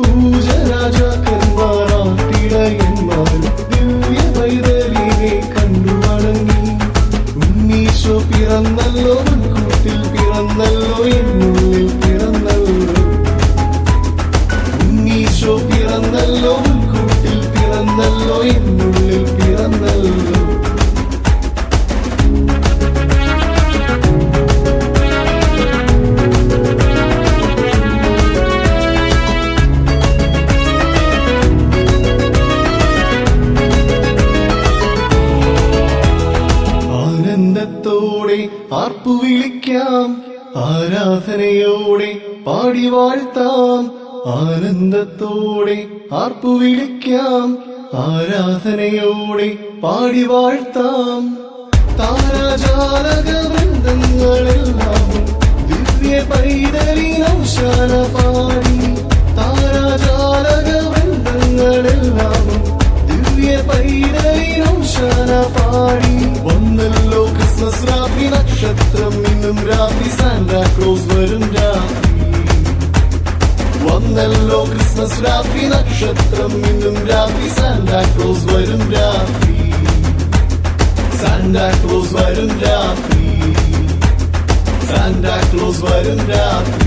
പൂജരാജാക്കന്മാരാട്ടിടയന്മാരും ദിവ്യ പൈതലിനെ കണ്ടു വണങ്ങി. ഉണ്ണീശോ പിറന്നല്ലോ, മുൻകൂട്ടിൽ പിറന്നല്ലോ, എന്നുള്ളിൽ പിറന്നല്ലോ. ഉണ്ണീശോ പിറന്നല്ലോ, മുൻകൂട്ടിൽ പിറന്നല്ലോ, എന്നുള്ളിൽ പിറന്നല്ലോ. ആനന്ദത്തോടെ ആർപ്പു വിളിക്കാം, ആരാധനയോടെ പാടി വാഴ്ത്താം. ആനന്ദത്തോടെ ആർപ്പു വിളിക്കാം, ആരാധനയോടെ പാടി വാഴ്ത്താം. താരാജാലക വൃന്ദങ്ങളെല്ലാം ദിവ്യ പൈതലിനൗശാന പാടി. താരാജാലക വൃന്ദങ്ങളെല്ലാം ദിവ്യ പൈതലിനൗശാന പാടി. വന്നല്ലോ ക്രിസ്മസ് രാത്രി നക്ഷത്രം, ഇന്നും രാത്രി സാന്റാക്ലോസ് വരും രാത്രി. വന്നല്ലോ ക്രിസ്മസ് രാത്രി നക്ഷത്രം, ഇന്നും രാത്രി സാന്റാക്ലോസ് വരും രാത്രി. സാന്റാക്ലോസ് വരും രാത്രി. സാന്റാക്ലോസ് വരും രാത്രി.